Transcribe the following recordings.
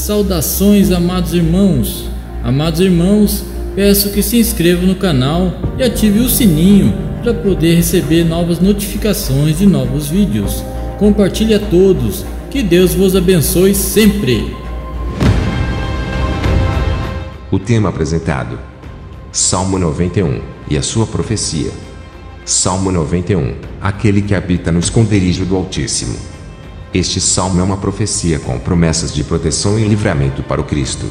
Saudações, amados irmãos! Amados irmãos, peço que se inscrevam no canal e ative o sininho para poder receber novas notificações de novos vídeos. Compartilhe a todos, que Deus vos abençoe sempre! O tema apresentado: Salmo 91 e a sua profecia. Salmo 91, aquele que habita no esconderijo do Altíssimo. Este salmo é uma profecia com promessas de proteção e livramento para o Cristo.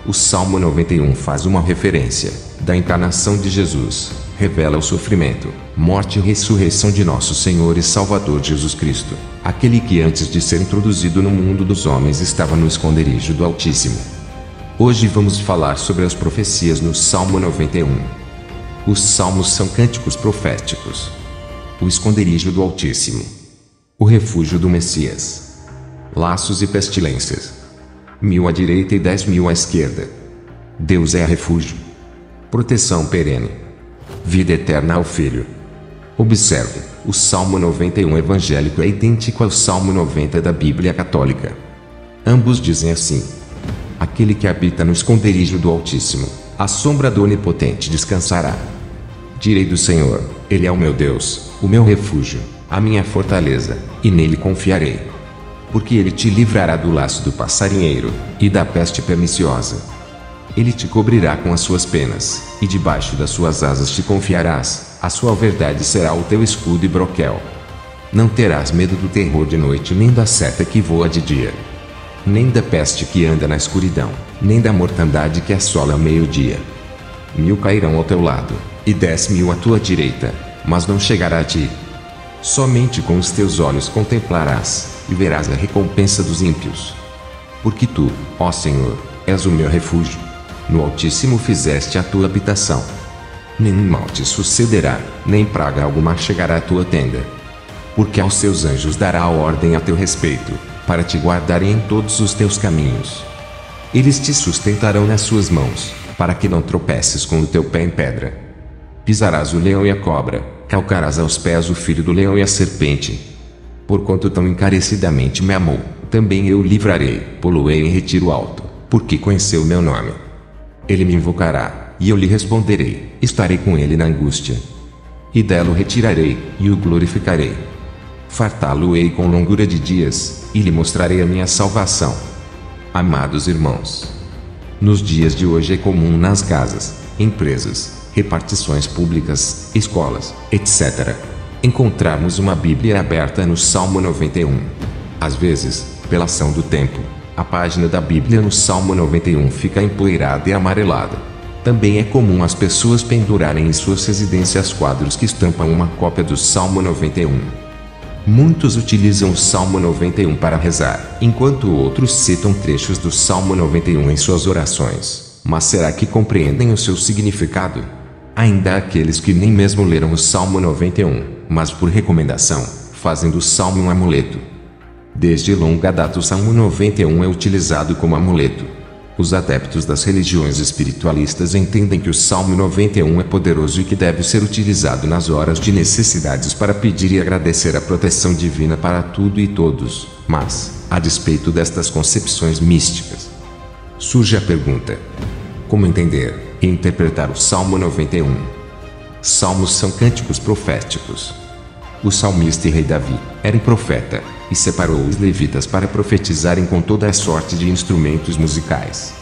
O Salmo 91 faz uma referência da encarnação de Jesus, revela o sofrimento, morte e ressurreição de nosso Senhor e Salvador Jesus Cristo, aquele que antes de ser introduzido no mundo dos homens estava no esconderijo do Altíssimo. Hoje vamos falar sobre as profecias no Salmo 91. Os salmos são cânticos proféticos. O esconderijo do Altíssimo. O refúgio do Messias. Laços e pestilências. 1000 à direita e 10.000 à esquerda. Deus é refúgio. Proteção perene. Vida eterna ao Filho. Observe, o Salmo 91 evangélico é idêntico ao Salmo 90 da Bíblia Católica. Ambos dizem assim: aquele que habita no esconderijo do Altíssimo, à sombra do Onipotente descansará. Direi do Senhor, Ele é o meu Deus, o meu refúgio, a minha fortaleza, e nele confiarei. Porque Ele te livrará do laço do passarinheiro, e da peste perniciosa. Ele te cobrirá com as suas penas, e debaixo das suas asas te confiarás, a sua verdade será o teu escudo e broquel. Não terás medo do terror de noite nem da seta que voa de dia, nem da peste que anda na escuridão, nem da mortandade que assola ao meio-dia. 1000 cairão ao teu lado, e 10.000 à tua direita, mas não chegará a ti. Somente com os teus olhos contemplarás, e verás a recompensa dos ímpios. Porque tu, ó Senhor, és o meu refúgio. No Altíssimo fizeste a tua habitação. Nenhum mal te sucederá, nem praga alguma chegará à tua tenda. Porque aos seus anjos dará ordem a teu respeito, para te guardarem em todos os teus caminhos. Eles te sustentarão nas suas mãos, para que não tropeces com o teu pé em pedra. Pisarás o leão e a cobra, calcarás aos pés o filho do leão e a serpente. Porquanto tão encarecidamente me amou, também eu o livrarei, pô-lo-ei em retiro alto, porque conheceu o meu nome. Ele me invocará, e eu lhe responderei, estarei com ele na angústia. E dela o retirarei, e o glorificarei. Fartá-lo-ei com longura de dias, e lhe mostrarei a minha salvação. Amados irmãos, nos dias de hoje é comum nas casas, empresas, repartições públicas, escolas, etc., encontrarmos uma Bíblia aberta no Salmo 91. Às vezes, pela ação do tempo, a página da Bíblia no Salmo 91 fica empoeirada e amarelada. Também é comum as pessoas pendurarem em suas residências quadros que estampam uma cópia do Salmo 91. Muitos utilizam o Salmo 91 para rezar, enquanto outros citam trechos do Salmo 91 em suas orações. Mas será que compreendem o seu significado? Ainda há aqueles que nem mesmo leram o Salmo 91, mas por recomendação, fazem do Salmo um amuleto. Desde longa data o Salmo 91 é utilizado como amuleto. Os adeptos das religiões espiritualistas entendem que o Salmo 91 é poderoso e que deve ser utilizado nas horas de necessidades para pedir e agradecer a proteção divina para tudo e todos. Mas, a despeito destas concepções místicas, surge a pergunta: como entender e interpretar o Salmo 91? Salmos são cânticos proféticos. O salmista e rei Davi era um profeta, e separou os levitas para profetizarem com toda a sorte de instrumentos musicais.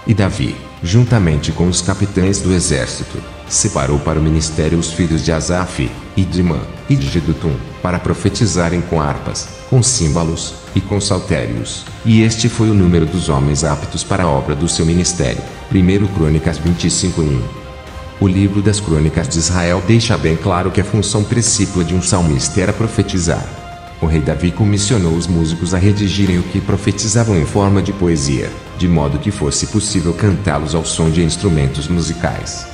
E Davi, juntamente com os capitães do exército, separou para o ministério os filhos de Asaf, e de Emã, e de Jedutum, para profetizarem com harpas, com símbolos, e com saltérios, e este foi o número dos homens aptos para a obra do seu ministério. 1 Crônicas 25:1. O livro das Crônicas de Israel deixa bem claro que a função principal de um salmista era profetizar. O rei Davi comissionou os músicos a redigirem o que profetizavam em forma de poesia, de modo que fosse possível cantá-los ao som de instrumentos musicais.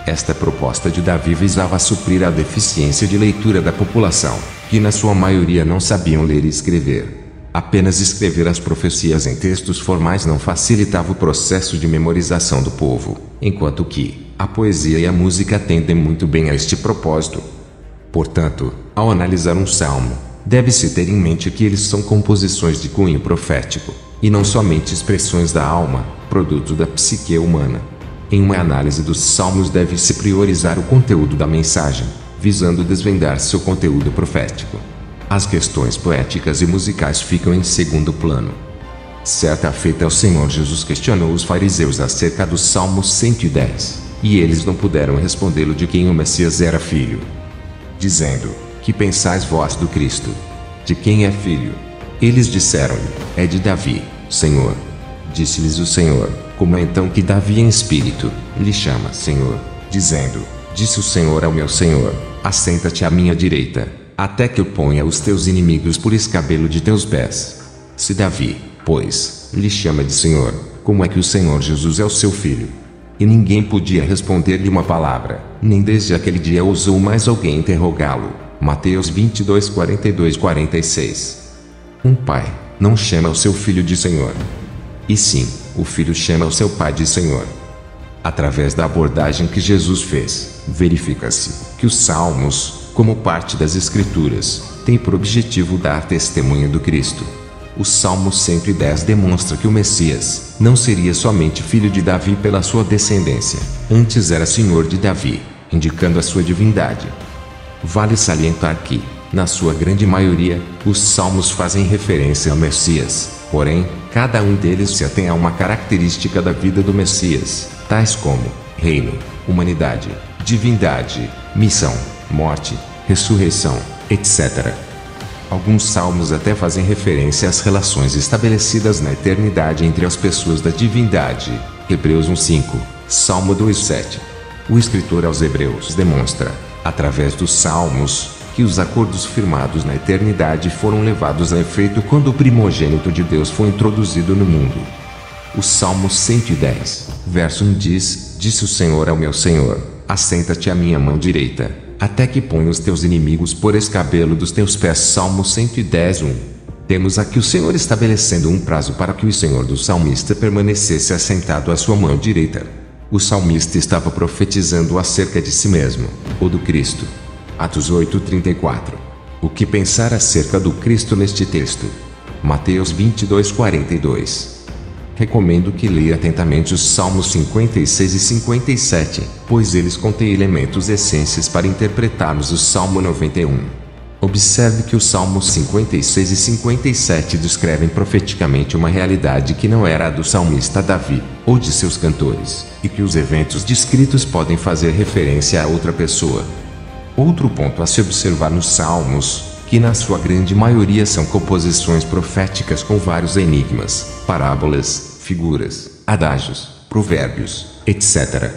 Esta proposta de Davi visava suprir a deficiência de leitura da população, que na sua maioria não sabiam ler e escrever. Apenas escrever as profecias em textos formais não facilitava o processo de memorização do povo, enquanto que a poesia e a música atendem muito bem a este propósito. Portanto, ao analisar um salmo, Deve-se ter em mente que eles são composições de cunho profético, e não somente expressões da alma, produto da psique humana. Em uma análise dos salmos deve-se priorizar o conteúdo da mensagem, visando desvendar seu conteúdo profético. As questões poéticas e musicais ficam em segundo plano. Certa feita, o Senhor Jesus questionou os fariseus acerca do Salmo 110, e eles não puderam respondê-lo de quem o Messias era filho. Dizendo: que pensais vós do Cristo? De quem é filho? Eles disseram-lhe: é de Davi, Senhor. Disse-lhes o Senhor: como é então que Davi em espírito lhe chama Senhor, dizendo: disse o Senhor ao meu Senhor: assenta-te à minha direita, até que eu ponha os teus inimigos por escabelo de teus pés. Se Davi, pois, lhe chama de Senhor, como é que o Senhor Jesus é o seu filho? E ninguém podia responder-lhe uma palavra, nem desde aquele dia ousou mais alguém interrogá-lo. Mateus 22, 42, 46. Um pai não chama o seu filho de Senhor. E sim, o filho chama o seu pai de Senhor. Através da abordagem que Jesus fez, verifica-se que os Salmos, como parte das Escrituras, têm por objetivo dar testemunho do Cristo. O Salmo 110 demonstra que o Messias não seria somente filho de Davi pela sua descendência, antes era senhor de Davi, indicando a sua divindade. Vale salientar que, na sua grande maioria, os Salmos fazem referência ao Messias, porém, cada um deles se atém a uma característica da vida do Messias, tais como reino, humanidade, divindade, missão, morte, ressurreição, etc. Alguns salmos até fazem referência às relações estabelecidas na eternidade entre as pessoas da divindade. Hebreus 1:5, Salmo 2:7. O escritor aos Hebreus demonstra, através dos salmos, que os acordos firmados na eternidade foram levados a efeito quando o primogênito de Deus foi introduzido no mundo. O Salmo 110, verso 1 diz: disse o Senhor ao meu Senhor: assenta-te à minha mão direita, até que ponha os teus inimigos por escabelo dos teus pés. Salmo 110, 1. Temos aqui o Senhor estabelecendo um prazo para que o Senhor do salmista permanecesse assentado à sua mão direita. O salmista estava profetizando acerca de si mesmo, ou do Cristo. Atos 8:34. O que pensar acerca do Cristo neste texto? Mateus 22:42. Recomendo que leia atentamente os Salmos 56 e 57, pois eles contêm elementos essenciais para interpretarmos o Salmo 91. Observe que os Salmos 56 e 57 descrevem profeticamente uma realidade que não era a do salmista Davi, ou de seus cantores, e que os eventos descritos podem fazer referência a outra pessoa. Outro ponto a se observar nos Salmos, que na sua grande maioria são composições proféticas com vários enigmas, parábolas, figuras, adágios, provérbios, etc.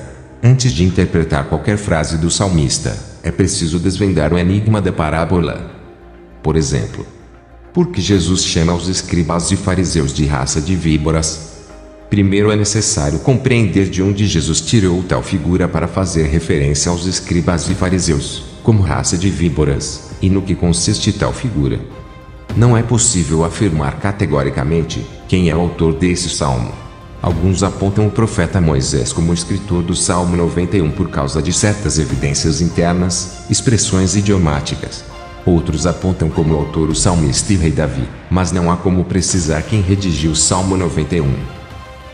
Antes de interpretar qualquer frase do salmista, é preciso desvendar o enigma da parábola. Por exemplo, por que Jesus chama os escribas e fariseus de raça de víboras? Primeiro é necessário compreender de onde Jesus tirou tal figura para fazer referência aos escribas e fariseus, como raça de víboras, e no que consiste tal figura. Não é possível afirmar categoricamente quem é o autor desse salmo. Alguns apontam o profeta Moisés como escritor do Salmo 91 por causa de certas evidências internas, expressões idiomáticas. Outros apontam como autor o salmista e rei Davi, mas não há como precisar quem redigiu o Salmo 91.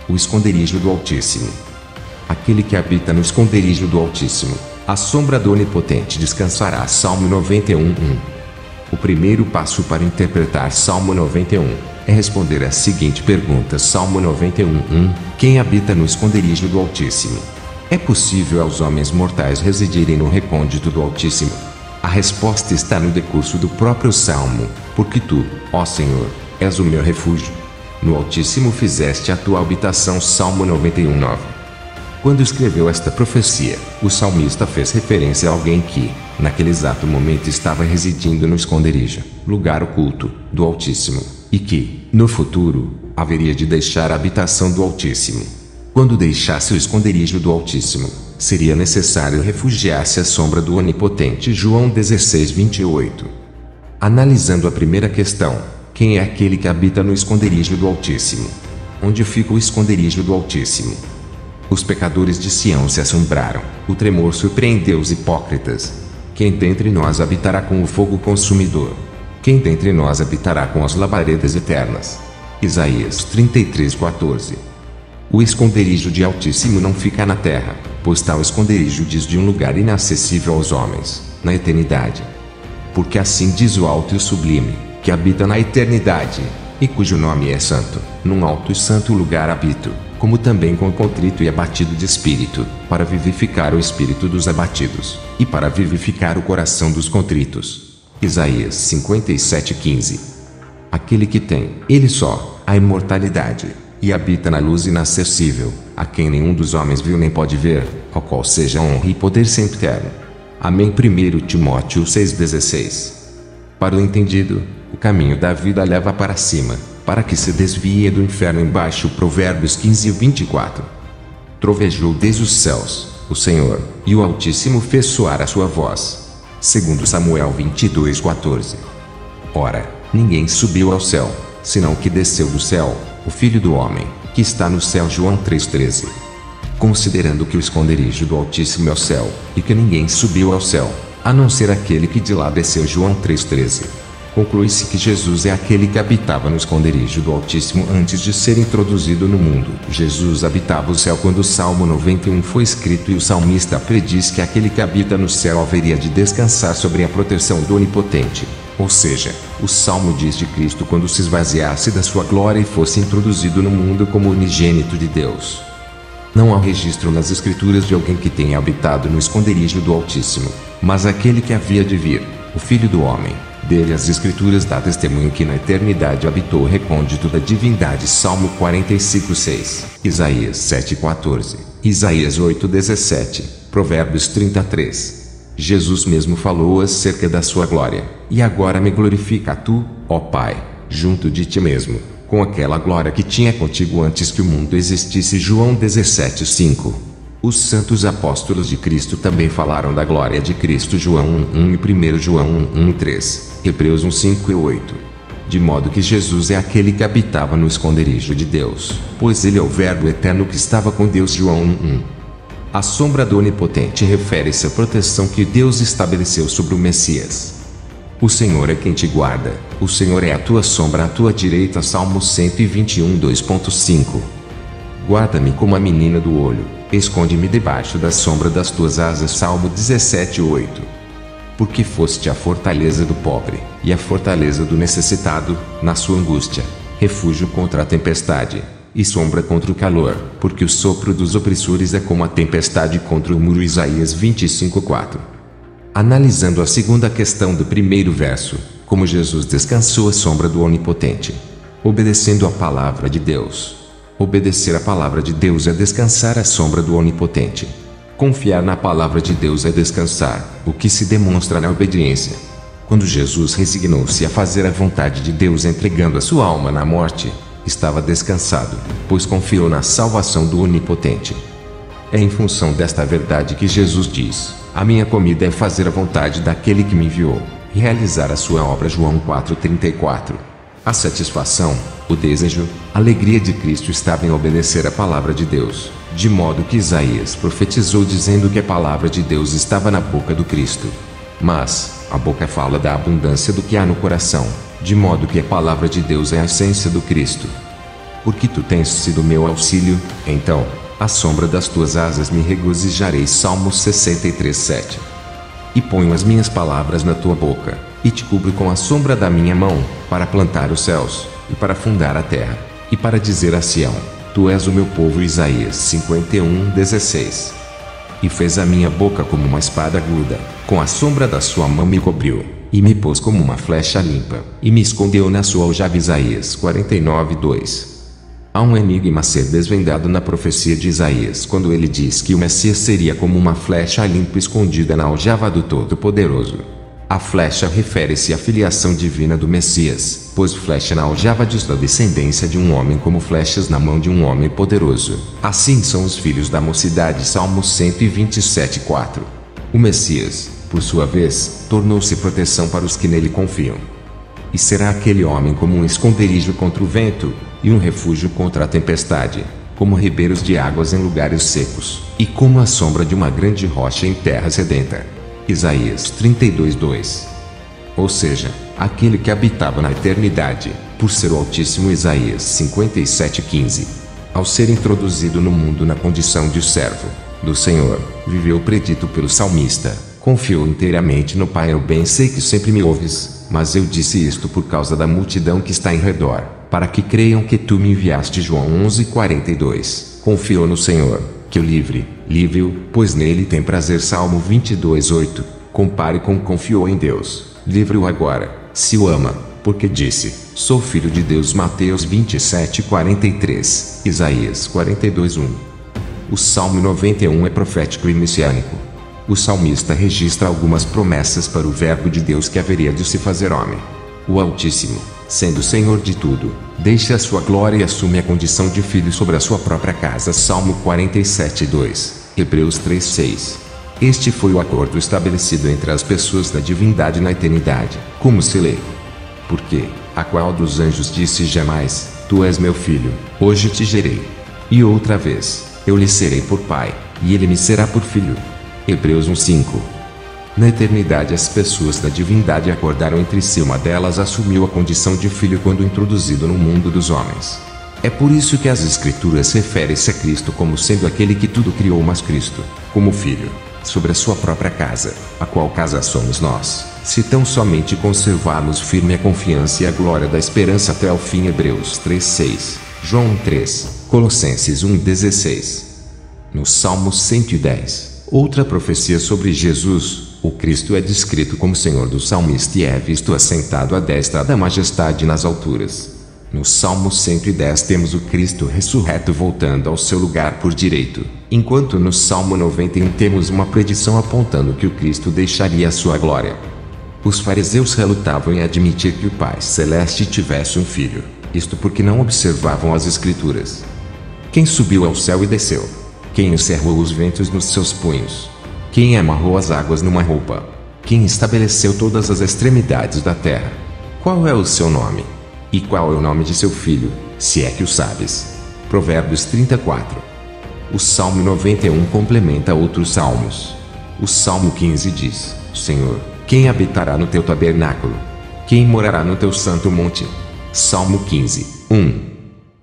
O esconderijo do Altíssimo. Aquele que habita no esconderijo do Altíssimo, à sombra do Onipotente descansará. Salmo 91:1. O primeiro passo para interpretar Salmo 91 é responder a seguinte pergunta. Salmo 91:1. Quem habita no esconderijo do Altíssimo? É possível aos homens mortais residirem no recôndito do Altíssimo? A resposta está no decurso do próprio Salmo: porque tu, ó Senhor, és o meu refúgio. No Altíssimo fizeste a tua habitação. Salmo 91:9. Quando escreveu esta profecia, o salmista fez referência a alguém que, naquele exato momento, estava residindo no esconderijo, lugar oculto, do Altíssimo, e que, no futuro, haveria de deixar a habitação do Altíssimo. Quando deixasse o esconderijo do Altíssimo, seria necessário refugiar-se à sombra do Onipotente. João 16:28. Analisando a primeira questão: quem é aquele que habita no esconderijo do Altíssimo? Onde fica o esconderijo do Altíssimo? Os pecadores de Sião se assombraram, o tremor surpreendeu os hipócritas. Quem dentre nós habitará com o fogo consumidor? Quem dentre nós habitará com as labaredas eternas? Isaías 33:14. O esconderijo de Altíssimo não fica na terra, pois tal esconderijo diz de um lugar inacessível aos homens, na eternidade. Porque assim diz o alto e o sublime, que habita na eternidade, e cujo nome é santo, num alto e santo lugar habito, como também com o contrito e abatido de espírito, para vivificar o espírito dos abatidos, e para vivificar o coração dos contritos. Isaías 57:15. Aquele que tem, ele só, a imortalidade, e habita na luz inacessível, a quem nenhum dos homens viu nem pode ver, ao qual seja honra e poder sempre eterno. Amém. 1 Timóteo 6,16. Para o entendido, o caminho da vida leva para cima, para que se desvie do inferno embaixo. Provérbios 15:24. Trovejou desde os céus o Senhor, e o Altíssimo fez soar a sua voz. 2 Samuel 22:14. Ora, ninguém subiu ao céu, senão o que desceu do céu, o Filho do Homem, que está no céu. João 3:13. Considerando que o esconderijo do Altíssimo é o céu, e que ninguém subiu ao céu, a não ser aquele que de lá desceu. João 3:13. Conclui-se que Jesus é aquele que habitava no esconderijo do Altíssimo antes de ser introduzido no mundo. Jesus habitava o céu quando o Salmo 91 foi escrito, e o salmista prediz que aquele que habita no céu haveria de descansar sobre a proteção do Onipotente. Ou seja, o Salmo diz de Cristo quando se esvaziasse da sua glória e fosse introduzido no mundo como unigênito de Deus. Não há registro nas Escrituras de alguém que tenha habitado no esconderijo do Altíssimo, mas aquele que havia de vir, o Filho do Homem. Dele as Escrituras dá testemunho que na eternidade habitou o recôndito da divindade. Salmo 45:6, Isaías 7:14, Isaías 8:17, Provérbios 33. Jesus mesmo falou acerca da sua glória. E agora me glorifica tu, ó Pai, junto de ti mesmo, com aquela glória que tinha contigo antes que o mundo existisse. João 17:5. Os santos apóstolos de Cristo também falaram da glória de Cristo. João 1:1 e 1 João 1:3, Hebreus 1:5 e 8. De modo que Jesus é aquele que habitava no esconderijo de Deus, pois ele é o Verbo eterno que estava com Deus. João 1:1. A sombra do Onipotente refere-se à proteção que Deus estabeleceu sobre o Messias. O Senhor é quem te guarda, o Senhor é a tua sombra à tua direita. Salmo 121, 2.5. Guarda-me como a menina do olho, esconde-me debaixo da sombra das tuas asas. Salmo 17:8. Porque foste a fortaleza do pobre, e a fortaleza do necessitado, na sua angústia, refúgio contra a tempestade, e sombra contra o calor, porque o sopro dos opressores é como a tempestade contra o muro. Isaías 25:4. Analisando a segunda questão do primeiro verso, como Jesus descansou à sombra do Onipotente, obedecendo à palavra de Deus. Obedecer à palavra de Deus é descansar à sombra do Onipotente. Confiar na palavra de Deus é descansar, o que se demonstra na obediência. Quando Jesus resignou-se a fazer a vontade de Deus, entregando a sua alma na morte, estava descansado, pois confiou na salvação do Onipotente. É em função desta verdade que Jesus diz: a minha comida é fazer a vontade daquele que me enviou, e realizar a sua obra. João 4:34. A satisfação, o desejo, a alegria de Cristo estava em obedecer a palavra de Deus, de modo que Isaías profetizou dizendo que a palavra de Deus estava na boca do Cristo. Mas a boca fala da abundância do que há no coração, de modo que a palavra de Deus é a essência do Cristo. Porque tu tens sido meu auxílio, então, à sombra das tuas asas me regozijarei. Salmo 63:7. E ponho as minhas palavras na tua boca, e te cubro com a sombra da minha mão, para plantar os céus, e para fundar a terra, e para dizer a Sião: tu és o meu povo. Isaías 51:16. E fez a minha boca como uma espada aguda, com a sombra da sua mão me cobriu, e me pôs como uma flecha limpa, e me escondeu na sua aljava. Isaías 49:2. Há um enigma a ser desvendado na profecia de Isaías quando ele diz que o Messias seria como uma flecha limpa escondida na aljava do Todo-Poderoso. A flecha refere-se à filiação divina do Messias, pois flecha na aljava diz da descendência de um homem como flechas na mão de um homem poderoso. Assim são os filhos da mocidade. Salmo 127:4. O Messias, por sua vez, tornou-se proteção para os que nele confiam. E será aquele homem como um esconderijo contra o vento, e um refúgio contra a tempestade, como ribeiros de águas em lugares secos, e como a sombra de uma grande rocha em terra sedenta. Isaías 32:2. Ou seja, aquele que habitava na eternidade, por ser o Altíssimo. Isaías 57:15. Ao ser introduzido no mundo na condição de servo do Senhor, viveu predito pelo salmista, confiou inteiramente no Pai. Eu bem sei que sempre me ouves, mas eu disse isto por causa da multidão que está em redor, para que creiam que tu me enviaste. João 11:42. Confiou no Senhor, que o livre-o, pois nele tem prazer. Salmo 22:8. Compare com confiou em Deus, livre-o agora, se o ama, porque disse, sou filho de Deus. Mateus 27:43. Isaías 42:1. O Salmo 91 é profético e messiânico. O salmista registra algumas promessas para o Verbo de Deus que haveria de se fazer homem. O Altíssimo, sendo Senhor de tudo, deixa a sua glória e assume a condição de filho sobre a sua própria casa. Salmo 47:2. Hebreus 3:6. Este foi o acordo estabelecido entre as pessoas da divindade na eternidade, como se lê. Porque, a qual dos anjos disse jamais, tu és meu filho, hoje te gerei. E outra vez, eu lhe serei por pai, e ele me será por filho. Hebreus 1:5. Na eternidade as pessoas da divindade acordaram entre si. Uma delas assumiu a condição de filho quando introduzido no mundo dos homens. É por isso que as Escrituras referem-se a Cristo como sendo aquele que tudo criou, mas Cristo, como filho, sobre a sua própria casa, a qual casa somos nós, se tão somente conservarmos firme a confiança e a glória da esperança até ao fim. Hebreus 3:6, João 3, Colossenses 1:16. No Salmo 110, outra profecia sobre Jesus, o Cristo é descrito como Senhor do salmista e é visto assentado à destra da majestade nas alturas. No Salmo 110 temos o Cristo ressurreto voltando ao seu lugar por direito, enquanto no Salmo 91 temos uma predição apontando que o Cristo deixaria a sua glória. Os fariseus relutavam em admitir que o Pai Celeste tivesse um filho, isto porque não observavam as Escrituras. Quem subiu ao céu e desceu? Quem encerrou os ventos nos seus punhos? Quem amarrou as águas numa roupa? Quem estabeleceu todas as extremidades da terra? Qual é o seu nome? E qual é o nome de seu filho, se é que o sabes? Provérbios 34. O Salmo 91 complementa outros salmos. O Salmo 15 diz, Senhor, quem habitará no teu tabernáculo? Quem morará no teu santo monte? Salmo 15, 1.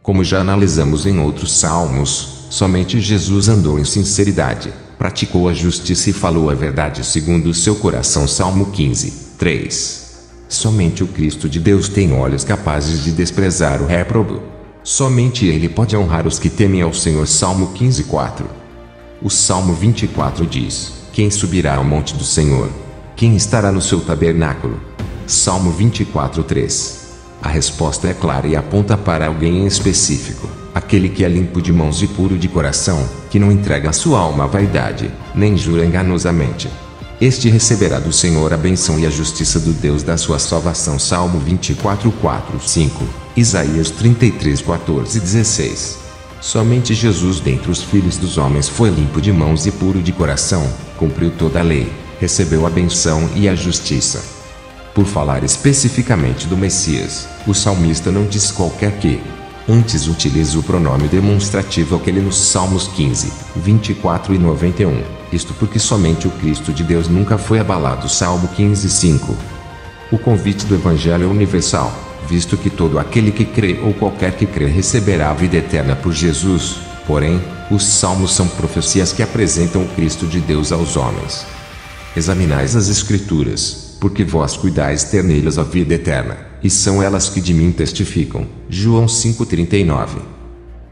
Como já analisamos em outros salmos, somente Jesus andou em sinceridade, praticou a justiça e falou a verdade segundo o seu coração. Salmo 15, 3. Somente o Cristo de Deus tem olhos capazes de desprezar o réprobo. Somente ele pode honrar os que temem ao Senhor. Salmo 15, 4. O Salmo 24 diz, quem subirá ao monte do Senhor? Quem estará no seu tabernáculo? Salmo 24, 3. A resposta é clara e aponta para alguém em específico, aquele que é limpo de mãos e puro de coração, que não entrega a sua alma à vaidade, nem jura enganosamente. Este receberá do Senhor a bênção e a justiça do Deus da sua salvação. Salmo 24, 4, 5, Isaías 33, 14 e 16. Somente Jesus dentre os filhos dos homens foi limpo de mãos e puro de coração, cumpriu toda a lei, recebeu a bênção e a justiça. Por falar especificamente do Messias, o salmista não diz qualquer que. Antes utiliza o pronome demonstrativo aquele nos Salmos 15, 24 e 91, isto porque somente o Cristo de Deus nunca foi abalado. Salmo 15, 5. O convite do Evangelho é universal, visto que todo aquele que crê ou qualquer que crê receberá a vida eterna por Jesus. Porém, os Salmos são profecias que apresentam o Cristo de Deus aos homens. Examinais as Escrituras, porque vós cuidais ter nelas a vida eterna, e são elas que de mim testificam. João 5,39.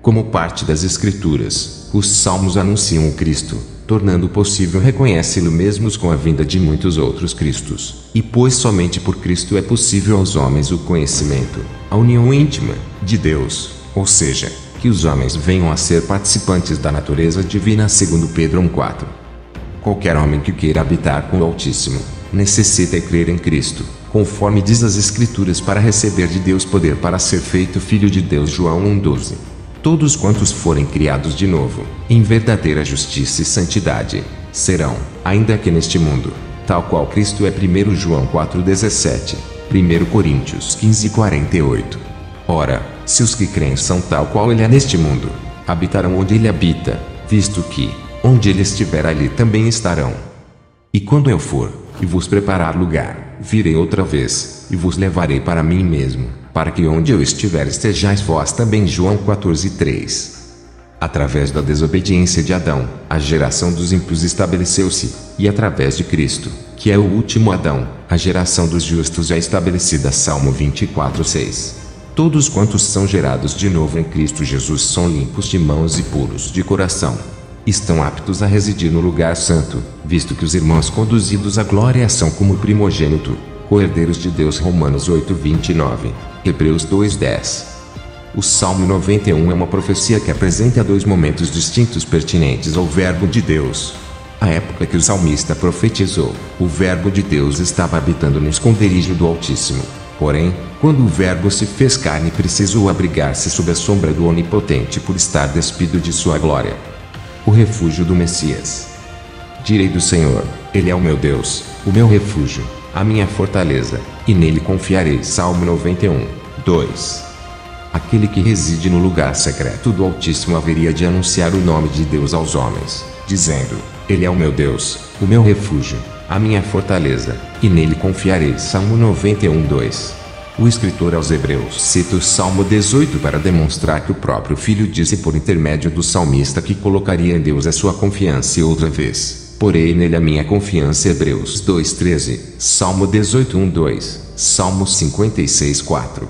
Como parte das Escrituras, os Salmos anunciam o Cristo, tornando possível reconhecê-lo mesmo com a vinda de muitos outros Cristos. E pois somente por Cristo é possível aos homens o conhecimento, a união íntima, de Deus, ou seja, que os homens venham a ser participantes da natureza divina. Segundo Pedro 1,4. Qualquer homem que queira habitar com o Altíssimo, necessita crer em Cristo, conforme diz as Escrituras, para receber de Deus poder para ser feito filho de Deus. João 1,12. Todos quantos forem criados de novo, em verdadeira justiça e santidade, serão, ainda que neste mundo, tal qual Cristo é. 1 João 4,17, 1 Coríntios 15,48. Ora, se os que creem são tal qual ele é neste mundo, habitarão onde ele habita, visto que, onde ele estiver ali também estarão. E quando eu for, e vos preparar lugar, virei outra vez, e vos levarei para mim mesmo, para que onde eu estiver estejais vós também. João 14:3. Através da desobediência de Adão, a geração dos ímpios estabeleceu-se, e através de Cristo, que é o último Adão, a geração dos justos é estabelecida. Salmo 24:6. Todos quantos são gerados de novo em Cristo Jesus são limpos de mãos e puros de coração. Estão aptos a residir no lugar santo, visto que os irmãos conduzidos à glória são como primogênito, co-herdeiros de Deus. Romanos 8:29, Hebreus 2:10. O Salmo 91 é uma profecia que apresenta dois momentos distintos pertinentes ao Verbo de Deus. A época que o salmista profetizou, o Verbo de Deus estava habitando no esconderijo do Altíssimo. Porém, quando o Verbo se fez carne, precisou abrigar-se sob a sombra do Onipotente por estar despido de sua glória. O refúgio do Messias. Direi do Senhor: Ele é o meu Deus, o meu refúgio, a minha fortaleza, e nele confiarei. Salmo 91:2. Aquele que reside no lugar secreto do Altíssimo haveria de anunciar o nome de Deus aos homens, dizendo: Ele é o meu Deus, o meu refúgio, a minha fortaleza, e nele confiarei. Salmo 91:2. O escritor aos Hebreus cita o Salmo 18 para demonstrar que o próprio Filho disse por intermédio do salmista que colocaria em Deus a sua confiança. E outra vez: porei nele a minha confiança. Hebreus 2:13, Salmo 18:1-2, Salmo 56:4.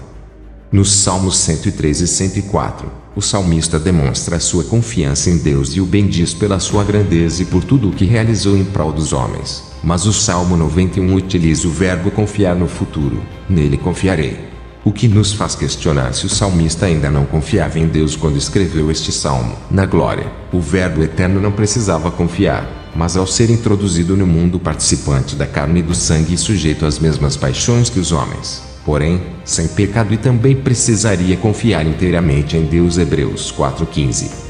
Nos Salmos 103 e 104, o salmista demonstra a sua confiança em Deus e o bendiz pela sua grandeza e por tudo o que realizou em prol dos homens. Mas o Salmo 91 utiliza o verbo confiar no futuro: nele confiarei. O que nos faz questionar se o salmista ainda não confiava em Deus quando escreveu este salmo. Na glória, o Verbo eterno não precisava confiar, mas ao ser introduzido no mundo participante da carne e do sangue e sujeito às mesmas paixões que os homens, porém, sem pecado, e também precisaria confiar inteiramente em Deus. Hebreus 4:15.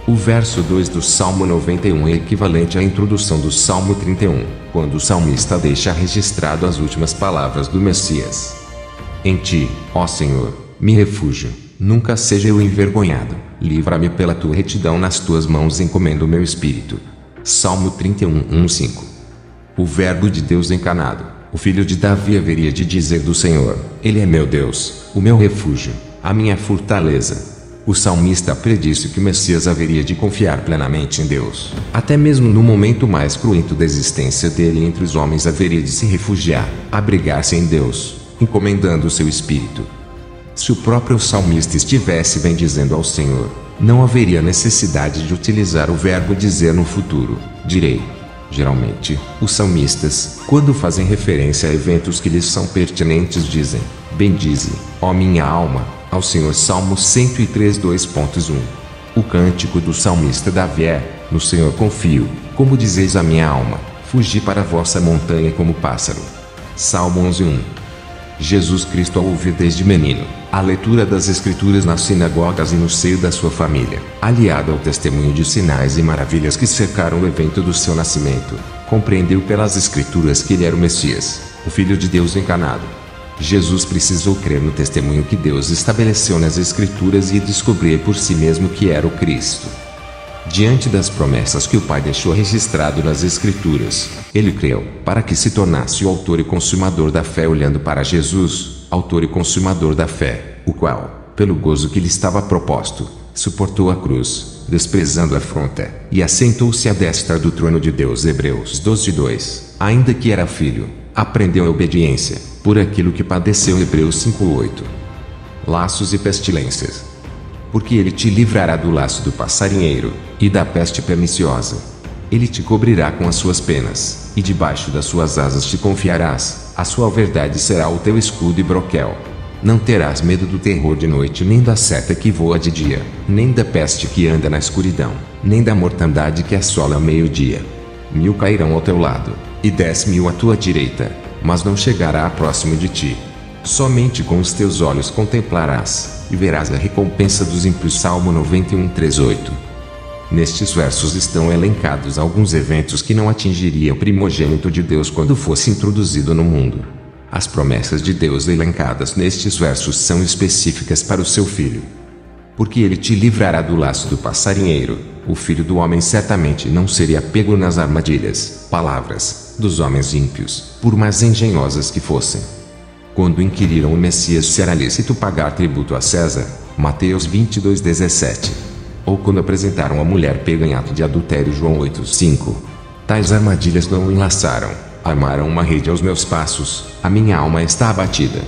O verso 2 do Salmo 91 é equivalente à introdução do Salmo 31, quando o salmista deixa registrado as últimas palavras do Messias: Em ti, ó Senhor, me refúgio, nunca seja eu envergonhado, livra-me pela tua retidão, nas tuas mãos encomendo o meu espírito. Salmo 31:1-5. O Verbo de Deus encarnado, o Filho de Davi, haveria de dizer do Senhor: Ele é meu Deus, o meu refúgio, a minha fortaleza. O salmista predisse que o Messias haveria de confiar plenamente em Deus. Até mesmo no momento mais cruento da existência dele entre os homens, haveria de se refugiar, abrigar-se em Deus, encomendando o seu espírito. Se o próprio salmista estivesse bendizendo ao Senhor, não haveria necessidade de utilizar o verbo dizer no futuro: direi. Geralmente, os salmistas, quando fazem referência a eventos que lhes são pertinentes, dizem: bendize, ó minha alma, ao Senhor. Salmo 103, 2.1. O cântico do salmista Davi é: no Senhor confio, como dizeis a minha alma, fugi para a vossa montanha como pássaro. Salmo 11:1. Jesus Cristo, ao ouvir desde menino a leitura das Escrituras nas sinagogas e no seio da sua família, aliado ao testemunho de sinais e maravilhas que cercaram o evento do seu nascimento, compreendeu pelas Escrituras que ele era o Messias, o Filho de Deus encarnado. Jesus precisou crer no testemunho que Deus estabeleceu nas Escrituras e descobrir por si mesmo que era o Cristo. Diante das promessas que o Pai deixou registrado nas Escrituras, ele creu, para que se tornasse o autor e consumador da fé, olhando para Jesus, autor e consumador da fé, o qual, pelo gozo que lhe estava proposto, suportou a cruz, desprezando a afronta, e assentou-se à destra do trono de Deus. Hebreus 12:2. Ainda que era filho, aprendeu a obediência, por aquilo que padeceu. Hebreus 5:8. Laços e pestilências. Porque ele te livrará do laço do passarinheiro, e da peste perniciosa. Ele te cobrirá com as suas penas, e debaixo das suas asas te confiarás, a sua verdade será o teu escudo e broquel. Não terás medo do terror de noite, nem da seta que voa de dia, nem da peste que anda na escuridão, nem da mortandade que assola ao meio-dia. 1000 cairão ao teu lado, e 10.000 à tua direita, mas não chegará próximo de ti. Somente com os teus olhos contemplarás, e verás a recompensa dos ímpios. Salmo 91, 3:8. Nestes versos estão elencados alguns eventos que não atingiria o primogênito de Deus quando fosse introduzido no mundo. As promessas de Deus elencadas nestes versos são específicas para o seu filho. Porque ele te livrará do laço do passarinheiro, o filho do homem certamente não seria pego nas armadilhas. Palavras: dos homens ímpios, por mais engenhosas que fossem. Quando inquiriram o Messias se era lícito pagar tributo a César, Mateus 22:17. Ou quando apresentaram a mulher pega em ato de adultério, João 8:5. Tais armadilhas não o enlaçaram, armaram uma rede aos meus passos, a minha alma está abatida.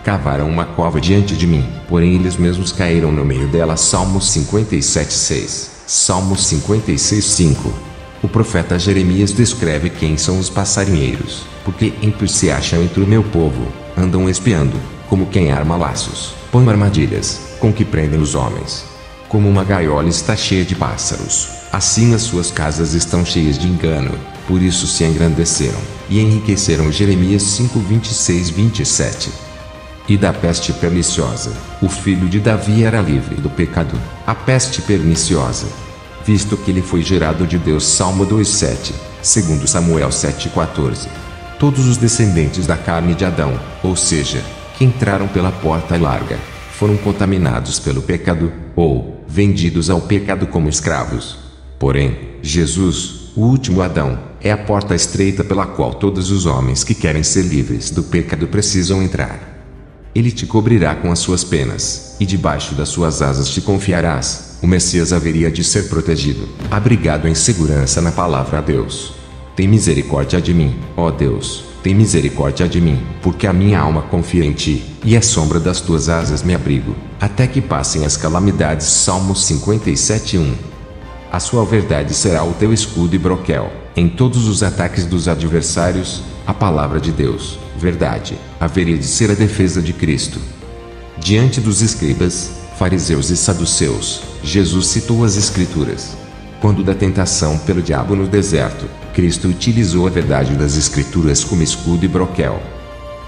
Cavaram uma cova diante de mim, porém eles mesmos caíram no meio dela. Salmos 57:6. Salmos 56:5. O profeta Jeremias descreve quem são os passarinheiros, porque ímpios se acham entre o meu povo, andam espiando, como quem arma laços, põe armadilhas, com que prendem os homens. Como uma gaiola está cheia de pássaros, assim as suas casas estão cheias de engano, por isso se engrandeceram, e enriqueceram. Jeremias 5:26-27. E da peste perniciosa, o filho de Davi era livre do pecado, a peste perniciosa, visto que ele foi gerado de Deus. Salmo 2:7, 2 Samuel 7:14. Todos os descendentes da carne de Adão, ou seja, que entraram pela porta larga, foram contaminados pelo pecado, ou vendidos ao pecado como escravos. Porém, Jesus, o último Adão, é a porta estreita pela qual todos os homens que querem ser livres do pecado precisam entrar. Ele te cobrirá com as suas penas, e debaixo das suas asas te confiarás. O Messias haveria de ser protegido, abrigado em segurança na palavra de Deus. Tem misericórdia de mim, ó Deus, tem misericórdia de mim, porque a minha alma confia em ti, e à sombra das tuas asas me abrigo, até que passem as calamidades. Salmos 57:1. A sua verdade será o teu escudo e broquel, em todos os ataques dos adversários. A palavra de Deus, verdade, haveria de ser a defesa de Cristo. Diante dos escribas, fariseus e saduceus, Jesus citou as Escrituras. Quando da tentação pelo diabo no deserto, Cristo utilizou a verdade das Escrituras como escudo e broquel.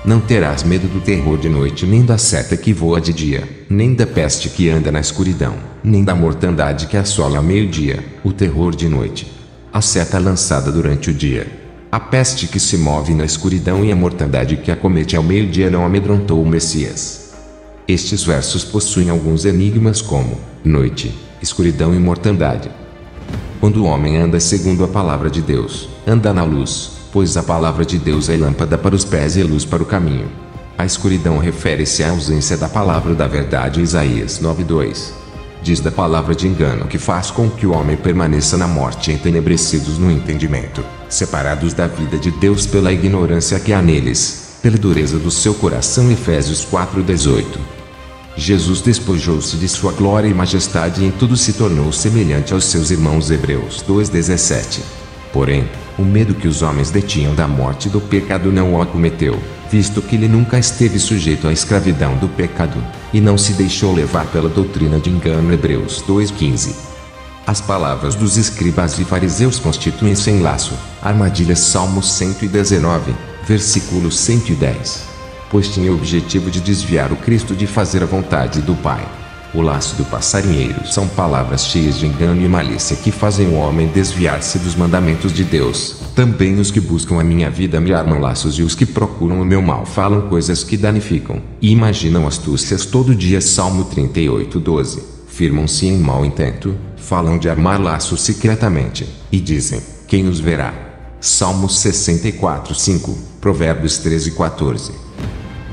Não terás medo do terror de noite, nem da seta que voa de dia, nem da peste que anda na escuridão, nem da mortandade que assola ao meio-dia. O terror de noite, a seta lançada durante o dia, a peste que se move na escuridão e a mortandade que acomete ao meio-dia não amedrontou o Messias. Estes versos possuem alguns enigmas como noite, escuridão e mortandade. Quando o homem anda segundo a palavra de Deus, anda na luz, pois a palavra de Deus é lâmpada para os pés e luz para o caminho. A escuridão refere-se à ausência da palavra da verdade. Isaías 9:2. Diz da palavra de engano que faz com que o homem permaneça na morte, entenebrecidos no entendimento, separados da vida de Deus pela ignorância que há neles, pela dureza do seu coração. Efésios 4:18. Jesus despojou-se de sua glória e majestade e em tudo se tornou semelhante aos seus irmãos. Hebreus 2:17. Porém, o medo que os homens detinham da morte e do pecado não o acometeu, visto que ele nunca esteve sujeito à escravidão do pecado, e não se deixou levar pela doutrina de engano. Hebreus 2:15. As palavras dos escribas e fariseus constituem-se em laço, armadilhas. Salmos 119, versículo 110. Pois tinha o objetivo de desviar o Cristo de fazer a vontade do Pai. O laço do passarinheiro são palavras cheias de engano e malícia que fazem o homem desviar-se dos mandamentos de Deus. Também os que buscam a minha vida me armam laços, e os que procuram o meu mal falam coisas que danificam, e imaginam astúcias todo dia. Salmo 38:12. Firmam-se em mau intento, falam de armar laços secretamente, e dizem: quem nos verá? Salmos 64:5, Provérbios 13:14.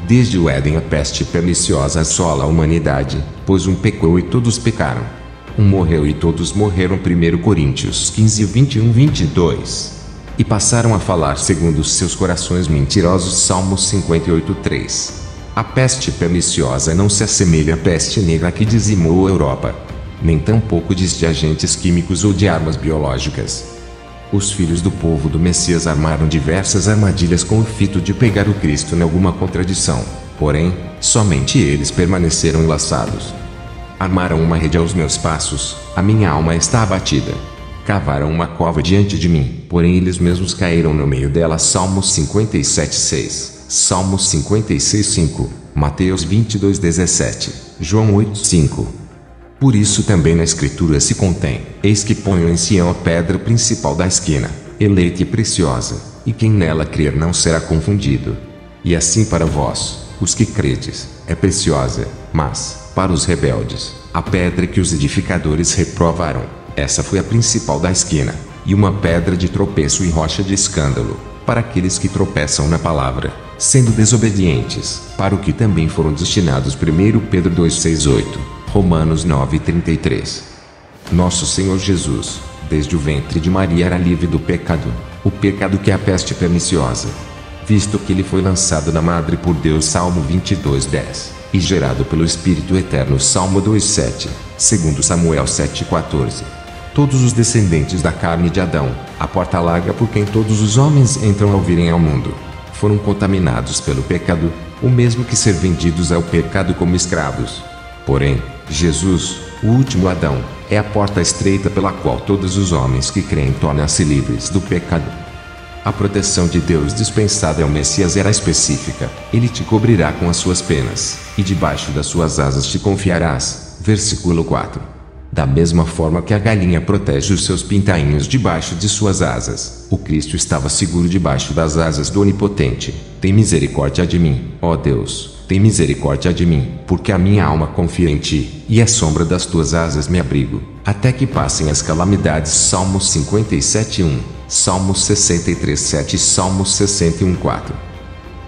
Desde o Éden a peste perniciosa assola a humanidade, pois um pecou e todos pecaram. Um morreu e todos morreram. 1 Coríntios 15:21-22. E passaram a falar segundo os seus corações mentirosos. Salmos 58:3. A peste perniciosa não se assemelha à peste negra que dizimou a Europa, nem tampouco diz de agentes químicos ou de armas biológicas. Os filhos do povo do Messias armaram diversas armadilhas com o fito de pegar o Cristo em alguma contradição, porém, somente eles permaneceram enlaçados. Armaram uma rede aos meus passos, a minha alma está abatida. Cavaram uma cova diante de mim, porém eles mesmos caíram no meio dela. Salmos 57:6, Salmos 56:5, Mateus 22:17, João 8:5. Por isso também na Escritura se contém: eis que ponho em Sião a pedra principal da esquina, eleita e preciosa, e quem nela crer não será confundido. E assim para vós, os que credes, é preciosa, mas, para os rebeldes, a pedra que os edificadores reprovaram, essa foi a principal da esquina, e uma pedra de tropeço e rocha de escândalo. para aqueles que tropeçam na palavra, sendo desobedientes, para o que também foram destinados 1 Pedro 2,6-8, Romanos 9,33. Nosso Senhor Jesus, desde o ventre de Maria era livre do pecado, o pecado que é a peste perniciosa, visto que ele foi lançado na madre por Deus, Salmo 22:10, e gerado pelo Espírito Eterno, Salmo 2:7, segundo Samuel 7:14. Todos os descendentes da carne de Adão, a porta larga por quem todos os homens entram ao virem ao mundo, foram contaminados pelo pecado, o mesmo que ser vendidos ao pecado como escravos. Porém, Jesus, o último Adão, é a porta estreita pela qual todos os homens que creem tornam-se livres do pecado. A proteção de Deus dispensada ao Messias era específica. Ele te cobrirá com as suas penas, e debaixo das suas asas te confiarás. Versículo 4. Da mesma forma que a galinha protege os seus pintainhos debaixo de suas asas, o Cristo estava seguro debaixo das asas do Onipotente. Tem misericórdia de mim, ó Deus, tem misericórdia de mim, porque a minha alma confia em ti, e à sombra das tuas asas me abrigo, até que passem as calamidades. Salmos 57:1, Salmos 63:7 e Salmos 61:4.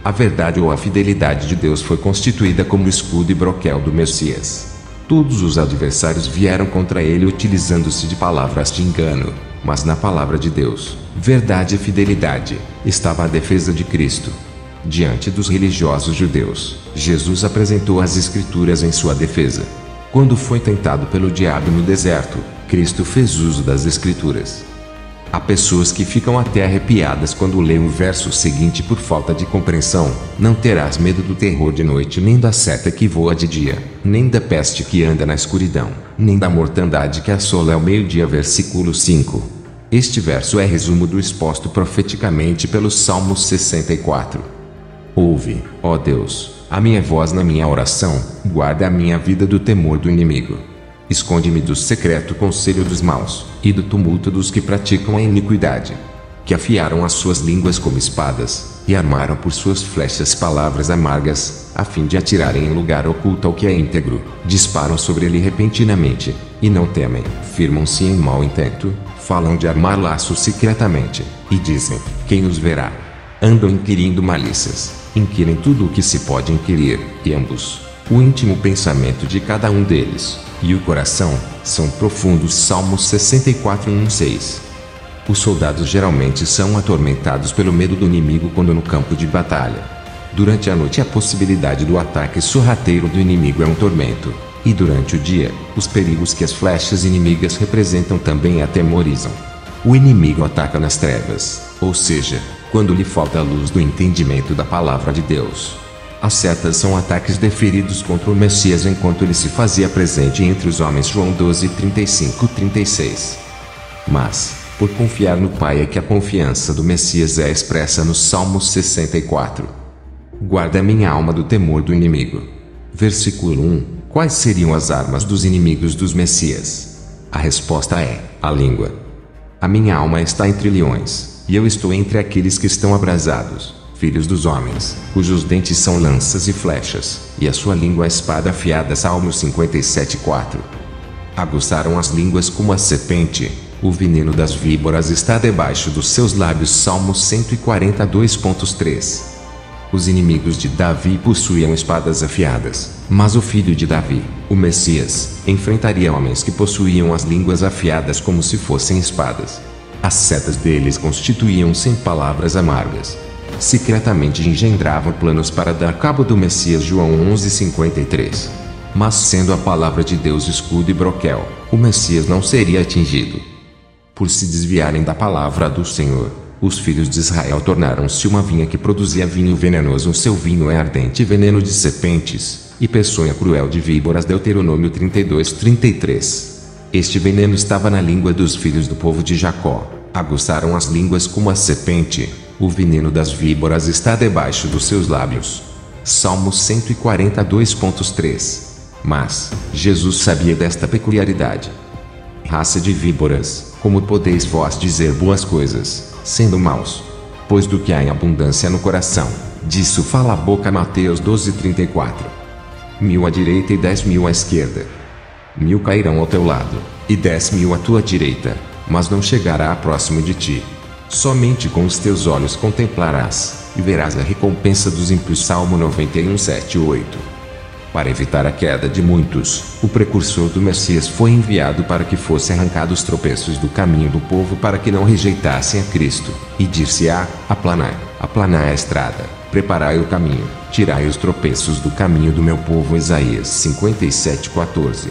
A verdade ou a fidelidade de Deus foi constituída como escudo e broquel do Messias. Todos os adversários vieram contra ele utilizando-se de palavras de engano, mas na palavra de Deus, verdade e fidelidade, estava a defesa de Cristo. Diante dos religiosos judeus, Jesus apresentou as Escrituras em sua defesa. Quando foi tentado pelo diabo no deserto, Cristo fez uso das Escrituras. Há pessoas que ficam até arrepiadas quando leem o verso seguinte por falta de compreensão: não terás medo do terror de noite, nem da seta que voa de dia, nem da peste que anda na escuridão, nem da mortandade que assola ao meio-dia. Versículo 5. Este verso é resumo do exposto profeticamente pelo Salmo 64. Ouve, ó Deus, a minha voz na minha oração, guarda a minha vida do temor do inimigo. Esconde-me do secreto conselho dos maus, e do tumulto dos que praticam a iniquidade, que afiaram as suas línguas como espadas, e armaram por suas flechas palavras amargas, a fim de atirarem em lugar oculto ao que é íntegro. Disparam sobre ele repentinamente, e não temem, firmam-se em mau intento, falam de armar laços secretamente, e dizem: quem os verá? Andam inquirindo malícias, inquirem tudo o que se pode inquirir, e ambos, o íntimo pensamento de cada um deles, e o coração, são profundos. Salmos 64:1-6. Os soldados geralmente são atormentados pelo medo do inimigo quando no campo de batalha. Durante a noite a possibilidade do ataque sorrateiro do inimigo é um tormento, e durante o dia, os perigos que as flechas inimigas representam também atemorizam. O inimigo ataca nas trevas, ou seja, quando lhe falta a luz do entendimento da palavra de Deus. As setas são ataques deferidos contra o Messias enquanto ele se fazia presente entre os homens. João 12:35-36. Mas, por confiar no Pai é que a confiança do Messias é expressa no Salmo 64. Guarda minha alma do temor do inimigo. Versículo 1. Quais seriam as armas dos inimigos dos Messias? A resposta é: a língua. A minha alma está entre leões, e eu estou entre aqueles que estão abrasados, filhos dos homens, cujos dentes são lanças e flechas, e a sua língua é espada afiada. Salmos 57:4. Aguçaram as línguas como a serpente, o veneno das víboras está debaixo dos seus lábios. Salmos 142:3. Os inimigos de Davi possuíam espadas afiadas, mas o filho de Davi, o Messias, enfrentaria homens que possuíam as línguas afiadas como se fossem espadas. As setas deles constituíam-se em palavras amargas. Secretamente engendravam planos para dar cabo do Messias. João 11:53. Mas sendo a palavra de Deus escudo e broquel, o Messias não seria atingido. Por se desviarem da palavra do Senhor, os filhos de Israel tornaram-se uma vinha que produzia vinho venenoso. O seu vinho é ardente veneno de serpentes, e peçonha cruel de víboras. Deuteronômio 32:33. Este veneno estava na língua dos filhos do povo de Jacó. Aguçaram as línguas como a serpente. O veneno das víboras está debaixo dos seus lábios. Salmos 142:3. Mas Jesus sabia desta peculiaridade. Raça de víboras, como podeis vós dizer boas coisas, sendo maus? Pois do que há em abundância no coração, disso fala a boca. Mateus 12:34. 1000 à direita e 10.000 à esquerda. 1000 cairão ao teu lado, e 10.000 à tua direita, mas não chegará próximo de ti. Somente com os teus olhos contemplarás, e verás a recompensa dos ímpios. Salmo 91, 7 e 8. Para evitar a queda de muitos, o precursor do Messias foi enviado para que fosse arrancado os tropeços do caminho do povo, para que não rejeitassem a Cristo, e dir-se-á: aplanai a estrada, preparai o caminho, tirai os tropeços do caminho do meu povo. Isaías 57, 14.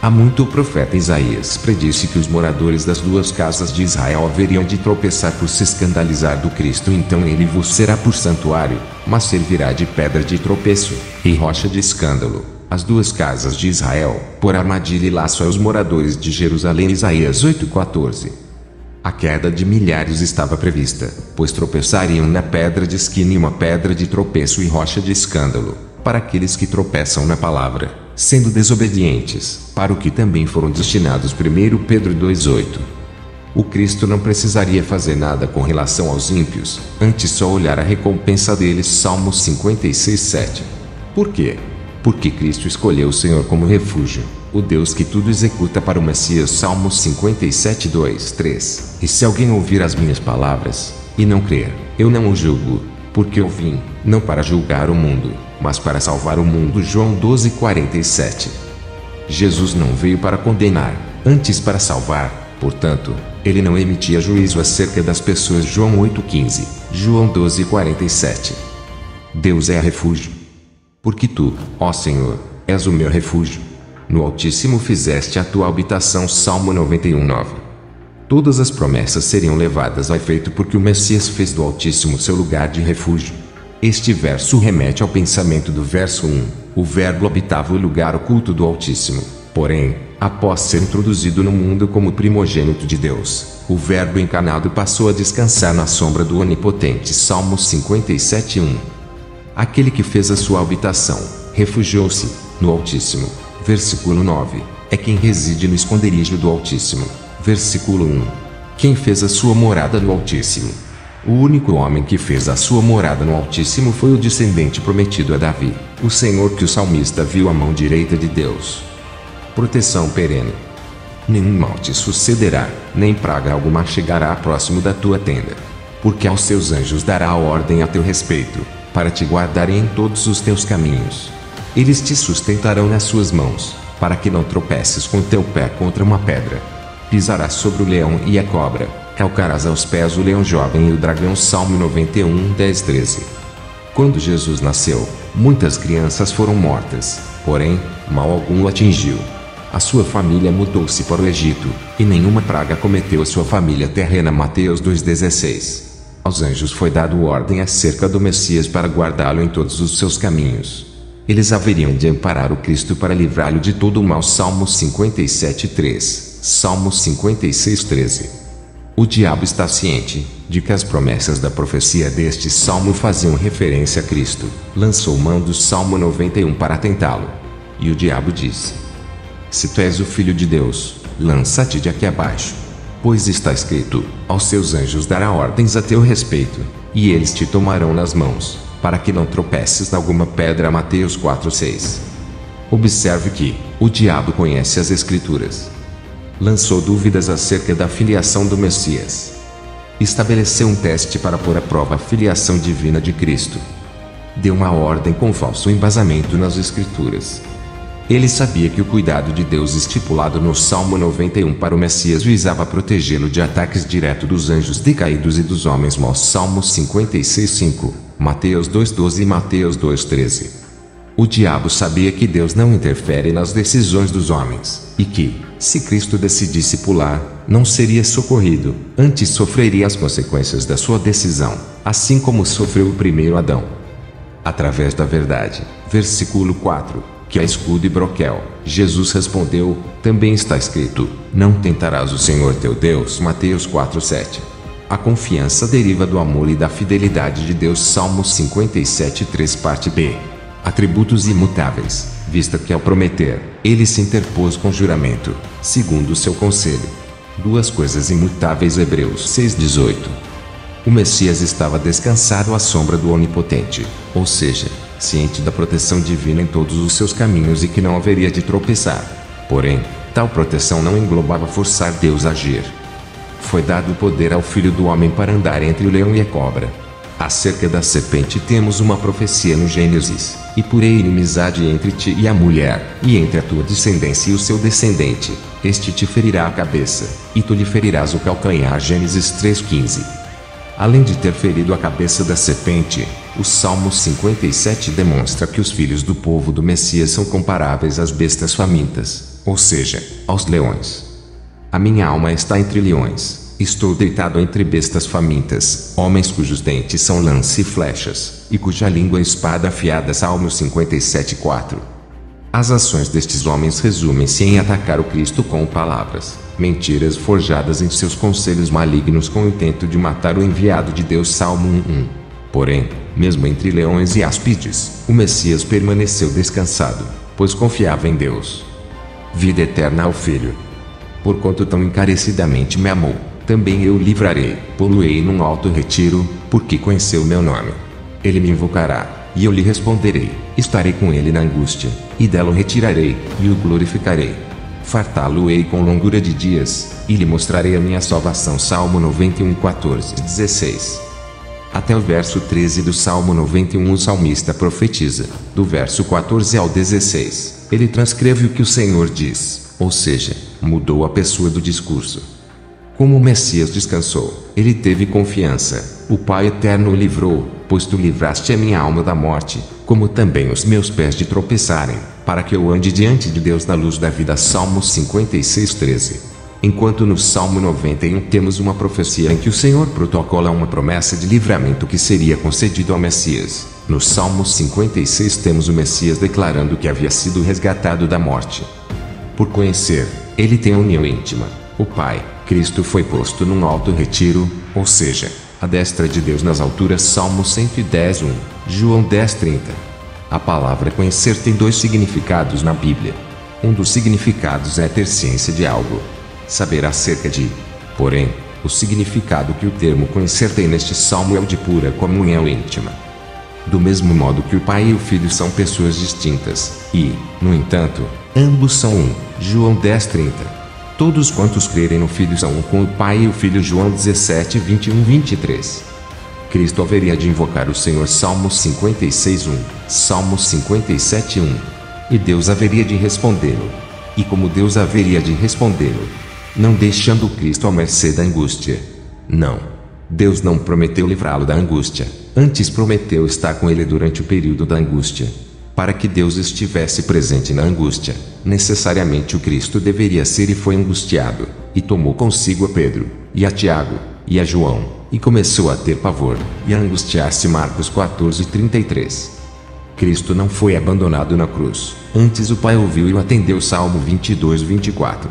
Há muito o profeta Isaías predisse que os moradores das duas casas de Israel haveriam de tropeçar por se escandalizar do Cristo. Então ele vos será por santuário, mas servirá de pedra de tropeço e rocha de escândalo as duas casas de Israel, por armadilha e laço aos moradores de Jerusalém. Isaías 8:14. A queda de milhares estava prevista, pois tropeçariam na pedra de esquina e uma pedra de tropeço e rocha de escândalo, para aqueles que tropeçam na palavra, sendo desobedientes, para o que também foram destinados. 1 Pedro 2:8. O Cristo não precisaria fazer nada com relação aos ímpios, antes só olhar a recompensa deles. Salmos 56:7. Por quê? Porque Cristo escolheu o Senhor como refúgio, o Deus que tudo executa para o Messias. Salmos 57:2, 3. E se alguém ouvir as minhas palavras, e não crer, eu não o julgo, porque eu vim, não para julgar o mundo, mas para salvar o mundo. João 12:47. Jesus não veio para condenar, antes para salvar. Portanto, ele não emitia juízo acerca das pessoas. João 8:15, João 12:47. Deus é refúgio. Porque tu, ó Senhor, és o meu refúgio. No Altíssimo fizeste a tua habitação. Salmo 91:9. Todas as promessas seriam levadas a efeito porque o Messias fez do Altíssimo seu lugar de refúgio. Este verso remete ao pensamento do verso 1. O Verbo habitava o lugar oculto do Altíssimo. Porém, após ser introduzido no mundo como primogênito de Deus, o Verbo encarnado passou a descansar na sombra do Onipotente. Salmos 57:1. Aquele que fez a sua habitação, refugiou-se no Altíssimo. Versículo 9. É quem reside no esconderijo do Altíssimo. Versículo 1. Quem fez a sua morada no Altíssimo? O único homem que fez a sua morada no Altíssimo foi o descendente prometido a Davi, o Senhor que o salmista viu à mão direita de Deus. Proteção perene. Nenhum mal te sucederá, nem praga alguma chegará próximo da tua tenda. Porque aos seus anjos dará ordem a teu respeito, para te guardarem em todos os teus caminhos. Eles te sustentarão nas suas mãos, para que não tropeces com teu pé contra uma pedra. Pisarás sobre o leão e a cobra, calcarás aos pés o leão jovem e o dragão. Salmo 91, 10, 13. Quando Jesus nasceu, muitas crianças foram mortas, porém, mal algum o atingiu. A sua família mudou-se para o Egito, e nenhuma praga cometeu a sua família terrena. Mateus 2,16. Aos anjos foi dado ordem acerca do Messias para guardá-lo em todos os seus caminhos. Eles haveriam de amparar o Cristo para livrá-lo de todo o mal. Salmos 57:3, Salmos 56:13. O diabo está ciente de que as promessas da profecia deste salmo faziam referência a Cristo. Lançou mão do Salmo 91 para tentá-lo. E o diabo disse: se tu és o Filho de Deus, lança-te de aqui abaixo. Pois está escrito: aos seus anjos dará ordens a teu respeito, e eles te tomarão nas mãos, para que não tropeces em alguma pedra. Mateus 4:6. Observe que o diabo conhece as Escrituras. Lançou dúvidas acerca da filiação do Messias. Estabeleceu um teste para pôr à prova a filiação divina de Cristo. Deu uma ordem com falso embasamento nas Escrituras. Ele sabia que o cuidado de Deus estipulado no Salmo 91 para o Messias visava protegê-lo de ataques diretos dos anjos decaídos e dos homens maus. Salmos 56:5, Mateus 2:12 e Mateus 2:13. O diabo sabia que Deus não interfere nas decisões dos homens, e que, se Cristo decidisse pular, não seria socorrido, antes sofreria as consequências da sua decisão, assim como sofreu o primeiro Adão. Através da verdade, versículo 4, que é escudo e broquel, Jesus respondeu: também está escrito, não tentarás o Senhor teu Deus. Mateus 4:7. A confiança deriva do amor e da fidelidade de Deus. Salmos 57:3, parte B. Atributos imutáveis, vista que ao prometer, ele se interpôs com juramento, segundo o seu conselho. Duas coisas imutáveis. Hebreus 6:18. O Messias estava descansado à sombra do Onipotente, ou seja, ciente da proteção divina em todos os seus caminhos e que não haveria de tropeçar. Porém, tal proteção não englobava forçar Deus a agir. Foi dado poder ao Filho do Homem para andar entre o leão e a cobra. Acerca da serpente temos uma profecia no Gênesis: e porei inimizade entre ti e a mulher, e entre a tua descendência e o seu descendente. Este te ferirá a cabeça, e tu lhe ferirás o calcanhar. Gênesis 3:15. Além de ter ferido a cabeça da serpente, o Salmo 57 demonstra que os filhos do povo do Messias são comparáveis às bestas famintas, ou seja, aos leões. A minha alma está entre leões. Estou deitado entre bestas famintas, homens cujos dentes são lança e flechas, e cuja língua é espada afiada. Salmo 57:4. As ações destes homens resumem-se em atacar o Cristo com palavras, mentiras forjadas em seus conselhos malignos com o intento de matar o enviado de Deus. Salmo 1:1. Porém, mesmo entre leões e áspides, o Messias permaneceu descansado, pois confiava em Deus. Vida eterna ao Filho. Porquanto tão encarecidamente me amou, também eu o livrarei, pô-lo-ei num alto retiro, porque conheceu meu nome. Ele me invocará, e eu lhe responderei. Estarei com ele na angústia, e dela o retirarei, e o glorificarei. Fartá-lo-ei com longura de dias, e lhe mostrarei a minha salvação. Salmo 91:14-16. Até o verso 13 do Salmo 91 o salmista profetiza. Do verso 14 ao 16, ele transcreve o que o Senhor diz, ou seja, mudou a pessoa do discurso. Como o Messias descansou, ele teve confiança. O Pai Eterno o livrou, pois tu livraste a minha alma da morte, como também os meus pés de tropeçarem, para que eu ande diante de Deus na luz da vida. Salmo 56:13. Enquanto no Salmo 91 temos uma profecia em que o Senhor protocola uma promessa de livramento que seria concedido ao Messias, no Salmo 56 temos o Messias declarando que havia sido resgatado da morte. Por conhecer, ele tem união íntima. O Pai, Cristo foi posto num alto retiro, ou seja, à destra de Deus nas alturas. Salmo 110:1, João 10:30. A palavra conhecer tem dois significados na Bíblia. Um dos significados é ter ciência de algo, saber acerca de. Porém, o significado que o termo conhecer tem neste salmo é o de pura comunhão íntima. Do mesmo modo que o Pai e o Filho são pessoas distintas, e, no entanto, ambos são um. João 10:30. Todos quantos crerem no Filho são um com o Pai e o Filho. João 17:21-23. Cristo haveria de invocar o Senhor. Salmo 56:1, Salmo 57:1. E Deus haveria de respondê-lo. E como Deus haveria de respondê-lo? Não deixando Cristo à mercê da angústia. Não. Deus não prometeu livrá-lo da angústia, antes prometeu estar com ele durante o período da angústia. Para que Deus estivesse presente na angústia, necessariamente o Cristo deveria ser e foi angustiado, e tomou consigo a Pedro, e a Tiago, e a João, e começou a ter pavor, e a angustiar-se. Marcos 14:33. Cristo não foi abandonado na cruz, antes o Pai ouviu e o atendeu. Salmo 22:24.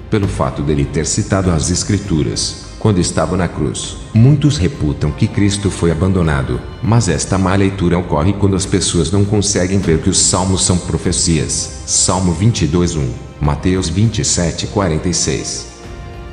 Pelo fato dele ter citado as Escrituras, quando estava na cruz, muitos reputam que Cristo foi abandonado, mas esta má leitura ocorre quando as pessoas não conseguem ver que os salmos são profecias. Salmo 22:1, Mateus 27:46.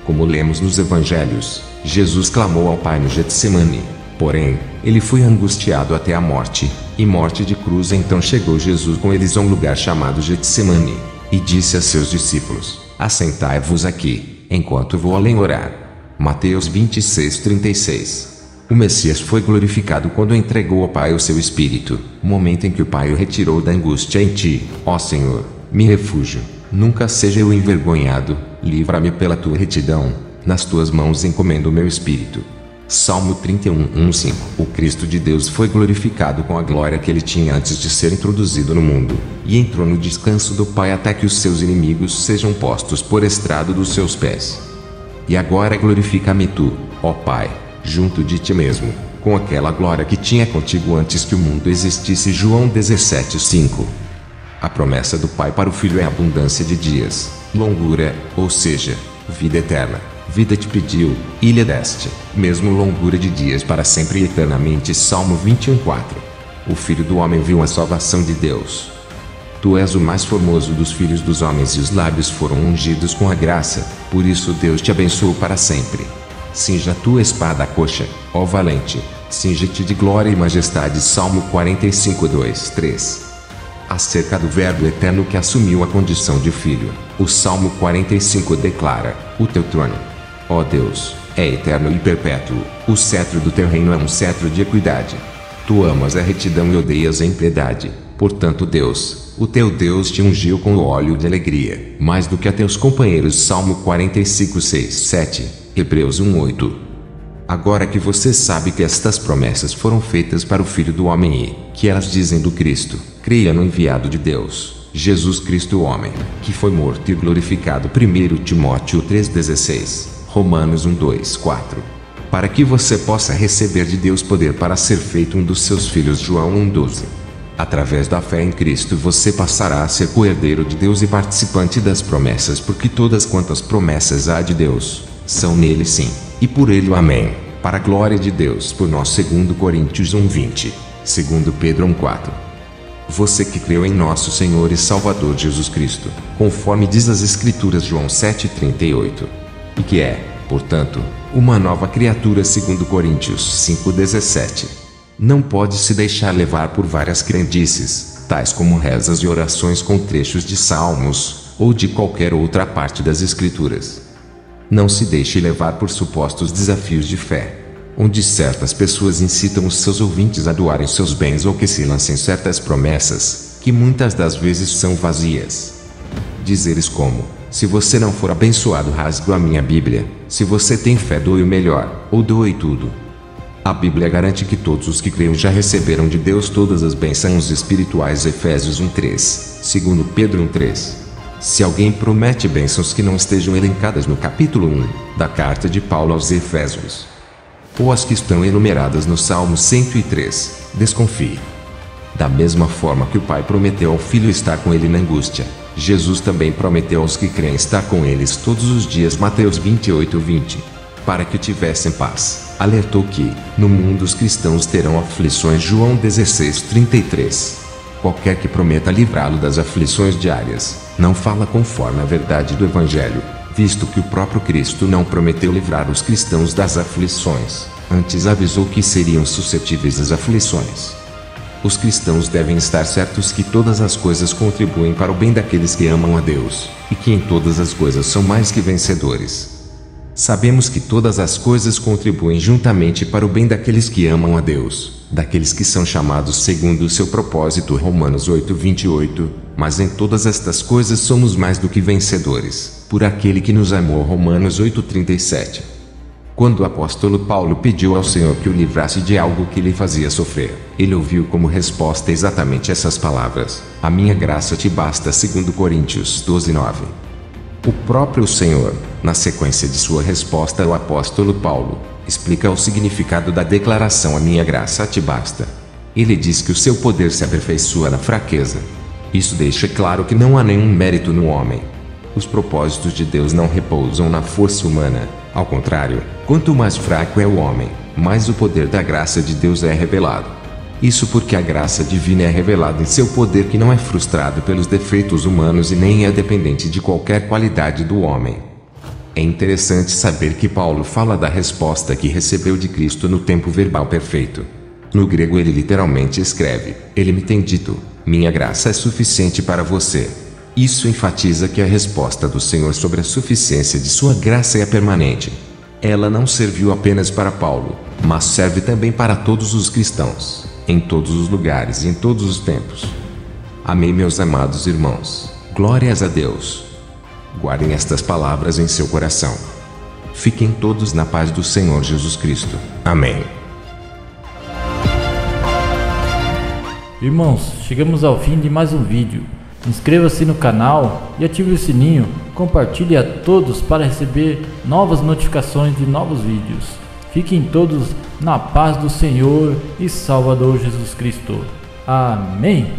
Como lemos nos Evangelhos, Jesus clamou ao Pai no Getsemane. Porém, ele foi angustiado até a morte, e morte de cruz. Então chegou Jesus com eles a um lugar chamado Getsemane, e disse a seus discípulos: assentai-vos aqui, enquanto vou além orar. Mateus 26:36. O Messias foi glorificado quando entregou ao Pai o seu Espírito, momento em que o Pai o retirou da angústia. Em ti, ó Senhor, me refúgio, nunca seja eu envergonhado, livra-me pela tua retidão, nas tuas mãos encomendo o meu espírito. Salmo 31:1-5. O Cristo de Deus foi glorificado com a glória que ele tinha antes de ser introduzido no mundo, e entrou no descanso do Pai até que os seus inimigos sejam postos por estrado dos seus pés. E agora glorifica-me tu, ó Pai, junto de ti mesmo, com aquela glória que tinha contigo antes que o mundo existisse. João 17:5. A promessa do Pai para o Filho é abundância de dias, longura, ou seja, vida eterna. Vida te pediu, e lhe deste, mesmo longura de dias para sempre e eternamente. Salmo 21:4. O Filho do Homem viu a salvação de Deus. Tu és o mais formoso dos filhos dos homens e os lábios foram ungidos com a graça, por isso Deus te abençoou para sempre. Cinja a tua espada à coxa, ó valente, cinge-te de glória e majestade. Salmo 45:2-3. Acerca do Verbo eterno que assumiu a condição de filho, o Salmo 45 declara: o teu trono, ó Deus, é eterno e perpétuo. O cetro do teu reino é um cetro de equidade. Tu amas a retidão e odeias a impiedade. Portanto Deus, o teu Deus te ungiu com o óleo de alegria, mais do que a teus companheiros. Salmo 45, 6, 7, Hebreus 1, 8. Agora que você sabe que estas promessas foram feitas para o Filho do Homem e que elas dizem do Cristo, creia no enviado de Deus, Jesus Cristo o homem, que foi morto e glorificado. 1 Timóteo 3,16, Romanos 1, 2, 4. Para que você possa receber de Deus poder para ser feito um dos seus filhos. João 1,12. Através da fé em Cristo você passará a ser co-herdeiro de Deus e participante das promessas, porque todas quantas promessas há de Deus, são nele sim, e por ele o amém, para a glória de Deus por nós. 2 Coríntios 1:20, 2 Pedro 1:4. Você que creu em nosso Senhor e Salvador Jesus Cristo, conforme diz as Escrituras João 7:38, e que é, portanto, uma nova criatura. 2 Coríntios 5:17. Não pode se deixar levar por várias crendices, tais como rezas e orações com trechos de salmos, ou de qualquer outra parte das Escrituras. Não se deixe levar por supostos desafios de fé, onde certas pessoas incitam os seus ouvintes a doarem seus bens ou que se lancem certas promessas, que muitas das vezes são vazias. Dizeres como: se você não for abençoado, rasgue a minha Bíblia; se você tem fé, doe o melhor, ou doe tudo. A Bíblia garante que todos os que creem já receberam de Deus todas as bênçãos espirituais. Efésios 1:3, 2 Pedro 1:3. Se alguém promete bênçãos que não estejam elencadas no capítulo 1 da carta de Paulo aos Efésios, ou as que estão enumeradas no Salmo 103, desconfie. Da mesma forma que o Pai prometeu ao Filho estar com ele na angústia, Jesus também prometeu aos que creem estar com eles todos os dias. Mateus 28:20. Para que tivessem paz, alertou que, no mundo os cristãos terão aflições. João 16:33. Qualquer que prometa livrá-lo das aflições diárias, não fala conforme a verdade do Evangelho, visto que o próprio Cristo não prometeu livrar os cristãos das aflições, antes avisou que seriam suscetíveis às aflições. Os cristãos devem estar certos que todas as coisas contribuem para o bem daqueles que amam a Deus, e que em todas as coisas são mais que vencedores. Sabemos que todas as coisas contribuem juntamente para o bem daqueles que amam a Deus, daqueles que são chamados segundo o seu propósito. Romanos 8:28. Mas em todas estas coisas somos mais do que vencedores, por aquele que nos amou. Romanos 8:37. Quando o apóstolo Paulo pediu ao Senhor que o livrasse de algo que lhe fazia sofrer, ele ouviu como resposta exatamente essas palavras: a minha graça te basta. 2 Coríntios 12:9. O próprio Senhor, na sequência de sua resposta ao apóstolo Paulo, explica o significado da declaração a minha graça te basta. Ele diz que o seu poder se aperfeiçoa na fraqueza. Isso deixa claro que não há nenhum mérito no homem. Os propósitos de Deus não repousam na força humana. Ao contrário, quanto mais fraco é o homem, mais o poder da graça de Deus é revelado. Isso porque a graça divina é revelada em seu poder, que não é frustrado pelos defeitos humanos e nem é dependente de qualquer qualidade do homem. É interessante saber que Paulo fala da resposta que recebeu de Cristo no tempo verbal perfeito. No grego ele literalmente escreve: ele me tem dito, minha graça é suficiente para você. Isso enfatiza que a resposta do Senhor sobre a suficiência de sua graça é permanente. Ela não serviu apenas para Paulo, mas serve também para todos os cristãos, em todos os lugares e em todos os tempos. Amém, meus amados irmãos. Glórias a Deus. Guardem estas palavras em seu coração. Fiquem todos na paz do Senhor Jesus Cristo. Amém. Irmãos, chegamos ao fim de mais um vídeo. Inscreva-se no canal e ative o sininho. Compartilhe a todos para receber novas notificações de novos vídeos. Fiquem todos na paz do Senhor e Salvador Jesus Cristo. Amém.